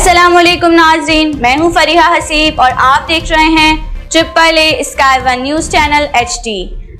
अस्सलामुअलैकुम नाज़रीन, मैं हूं फरीहा हसीब और आप देख रहे हैं triple A sky one news channel HD।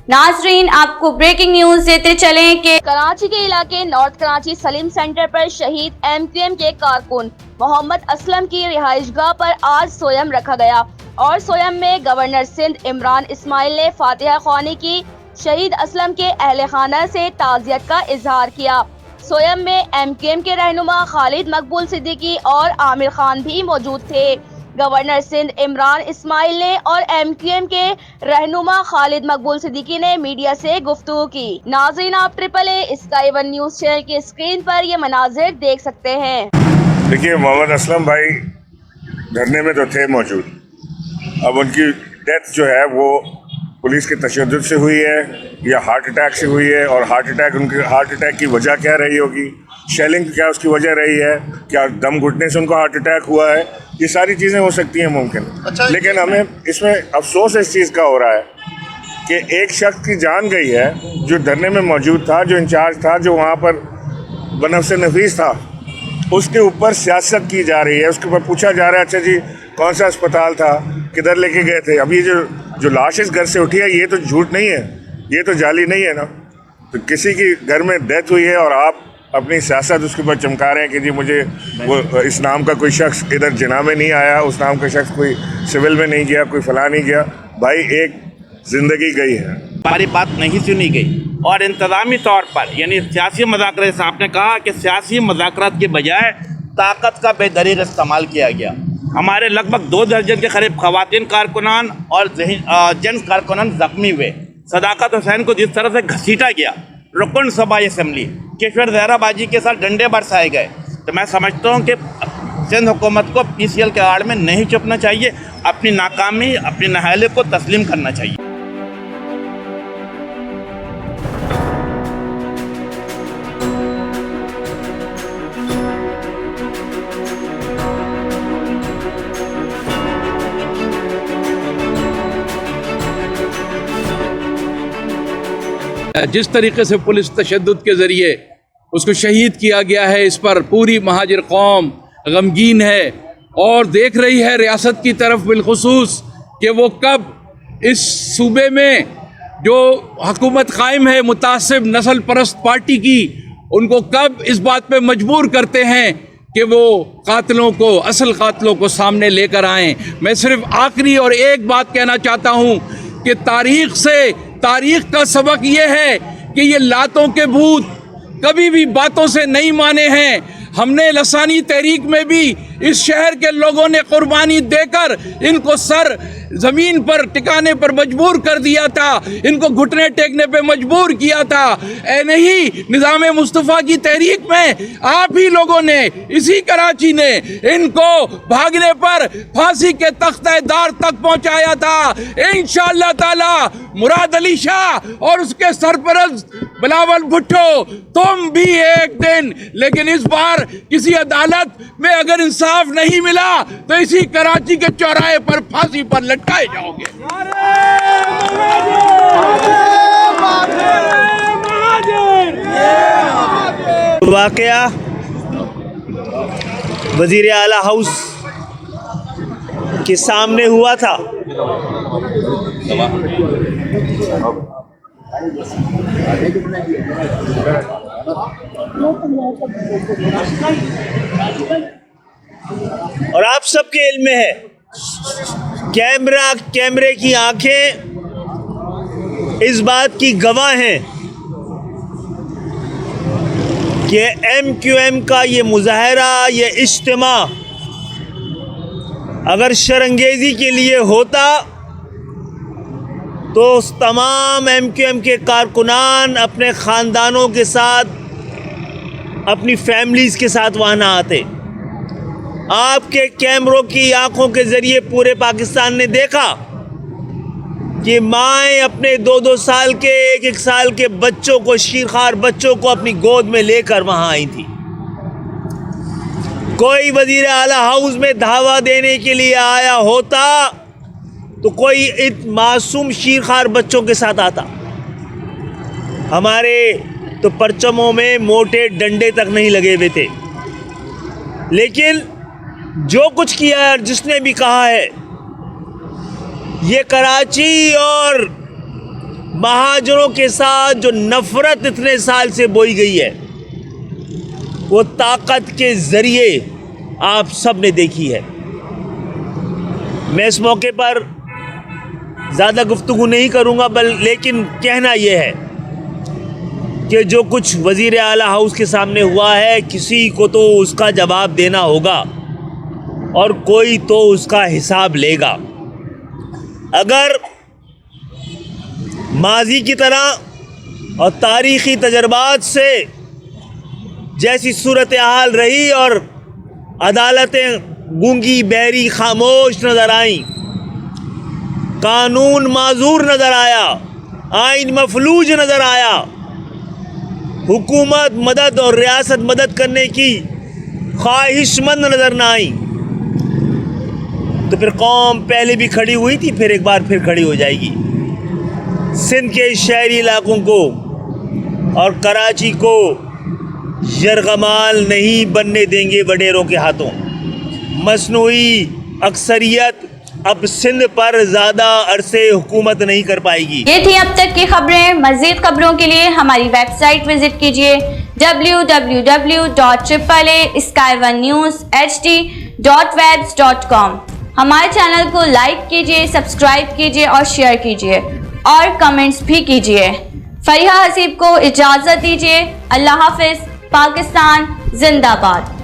नाज़रीन, आपको ब्रेकिंग न्यूज़ देते चलें कि कराची के इलाके नॉर्थ कराची सलीम सेंटर पर शहीद MQM के कारकुन मोहम्मद असलम की रिहाइशगाह पर आज सोयम रखा गया और सोयम में गवर्नर सिंध इमरान इस्माइल ने फातिहा ख्वानी की। शहीद असलम के अहले खाना से ताज़ियत का इजहार किया। सोयम में MQM के रहनुमा खालिद मकबूल सिद्दीकी और आमिर खान भी मौजूद थे। गवर्नर सिंध इमरान इस्माइल ने और MQM के रहनुमा खालिद मकबूल सिद्दीकी ने मीडिया से गुफ्तगू की। नाज़रीन, आप triple A sky one news channel की स्क्रीन पर ये मनाजिर देख सकते हैं। देखिए, मोहम्मद असलम भाई धरने में तो थे मौजूद। अब उनकी डेथ जो है वो पुलिस के तशद्दुद से हुई है या हार्ट अटैक से हुई है, और उनके हार्ट अटैक की वजह क्या रही होगी, शेलिंग क्या उसकी वजह रही है, क्या दम घुटने से उनको हार्ट अटैक हुआ है, ये सारी चीज़ें हो सकती हैं मुमकिन। लेकिन हमें इसमें अफसोस इस चीज़ का हो रहा है कि एक शख्स की जान गई है जो धरने में मौजूद था, जो इंचार्ज था, जो वहाँ पर बनफ्स नफीस था। उसके ऊपर सियासत की जा रही है, उसके ऊपर पूछा जा रहा है, अच्छा जी कौन सा अस्पताल था, किधर लेके गए थे। अब ये जो लाश इस घर से उठी है, ये तो झूठ नहीं है, ये तो जाली नहीं है ना। तो किसी की घर में डेथ हुई है और आप अपनी सियासत उसके ऊपर चमका रहे हैं कि जी मुझे वो इस नाम का कोई शख्स इधर जिना में नहीं आया, उस नाम का शख्स कोई सिविल में नहीं गया, कोई फला नहीं गया। भाई एक ज़िंदगी गई है, हमारी बात नहीं सुनी गई। और इंतज़ामी तौर पर यानी सियासी मज़ाकरात से आपने कहा कि सियासी मज़ाकरात के बजाय ताकत का बेदरीग इस्तेमाल किया गया। हमारे लगभग 2 दर्जन के करीब ख़वातीन कारकुनान और जेंट्स कारकुनान ज़ख्मी हुए। सदाकत हुसैन को जिस तरह से घसीटा गया, रुकन सभा असम्बली केशवर जहराबाजी के साथ डंडे बरसाए गए, तो मैं समझता हूँ कि सिंध हुकूमत को PCL के आड़ में नहीं चुपना चाहिए, अपनी नाकामी, अपनी नहायले को तस्लीम करना चाहिए। जिस तरीके से पुलिस तशद्दुद के ज़रिए उसको शहीद किया गया है, इस पर पूरी महाजिर कौम गमगीन है और देख रही है रियासत की तरफ बिलखुसूस कि वो कब इस सूबे में जो हुकूमत कायम है मुतासिब नस्ल परस्त पार्टी की, उनको कब इस बात पे मजबूर करते हैं कि वो कातिलों को, असल कातिलों को सामने लेकर आएँ। मैं सिर्फ आखिरी और एक बात कहना चाहता हूँ कि तारीख का सबक ये है कि ये लातों के भूत कभी भी बातों से नहीं माने हैं। हमने लसानी तहरीक में भी इस शहर के लोगों ने कुर्बानी देकर इनको सर ज़मीन पर टिकाने पर मजबूर कर दिया था, इनको घुटने टेकने पे मजबूर किया था। नहीं, निज़ाम मुस्तफ़ा की तहरीक में आप ही लोगों ने, इसी कराची ने इनको भागने पर फांसी के तख्ते-दार तक पहुंचाया था। इंशाअल्लाह ताला मुराद अली शाह और उसके सरपरस्त बिलावल भुट्टो, तुम भी एक दिन, लेकिन इस बार किसी अदालत में अगर इंसाफ नहीं मिला तो इसी कराची के चौराहे पर फांसी पर लटकाए जाओगे। वाकया वजीर आला हाउस के सामने हुआ था। और आप सबके इल्म में है, कैमरे की आंखें इस बात की गवाह हैं कि MQM का ये मुजाहरा, ये इज्तिमा अगर शरंगेज़ी के लिए होता तो तमाम MQM के कारकुनान अपने ख़ानदानों के साथ, अपनी फैमिलीज़ के साथ वहाँ ना आते। आपके कैमरों की आंखों के ज़रिए पूरे पाकिस्तान ने देखा कि माएँ अपने 2-2 साल के, 1-1 साल के बच्चों को, शीरखार बच्चों को अपनी गोद में लेकर वहाँ आई थी। कोई वज़ीर आला हाउस में धावा देने के लिए आया होता तो कोई मासूम शीरखार बच्चों के साथ आता। हमारे तो परचमों में मोटे डंडे तक नहीं लगे हुए थे, लेकिन जो कुछ किया है, जिसने भी कहा है, ये कराची और महाजरों के साथ जो नफरत इतने साल से बोई गई है, वो ताकत के ज़रिए आप सब ने देखी है। मैं इस मौके पर ज़्यादा गुफ्तगू नहीं करूँगा, लेकिन कहना यह है कि जो कुछ वज़ीर आला हाउस के सामने हुआ है, किसी को तो उसका जवाब देना होगा और कोई तो उसका हिसाब लेगा। अगर माजी की तरह और तारीख़ी तजर्बात से जैसी सूरत हाल रही और अदालतें गूंगी बहरी खामोश नज़र आईं, कानून माजूर नज़र आया, आइन मफलूज नज़र आया, हुकूमत मदद और रियासत मदद करने की ख्वाहिशमंद नज़र ना आई, तो फिर कौम पहले भी खड़ी हुई थी, फिर एक बार फिर खड़ी हो जाएगी। सिंध के शहरी इलाकों को और कराची को यरगमाल नहीं बनने देंगे वडेरों के हाथों। मसनूई अक्सरियत अब सिंध पर ज़्यादा अरसे हुकूमत नहीं कर पाएगी। ये थी अब तक की खबरें। मज़ीद खबरों के लिए हमारी वेबसाइट विजिट कीजिए www.sky1newshd.webs.com। हमारे चैनल को लाइक कीजिए, सब्सक्राइब कीजिए और शेयर कीजिए और कमेंट्स भी कीजिए। फरीहा हसीब को इजाज़त दीजिए। अल्लाह हाफिज़। पाकिस्तान जिंदाबाद।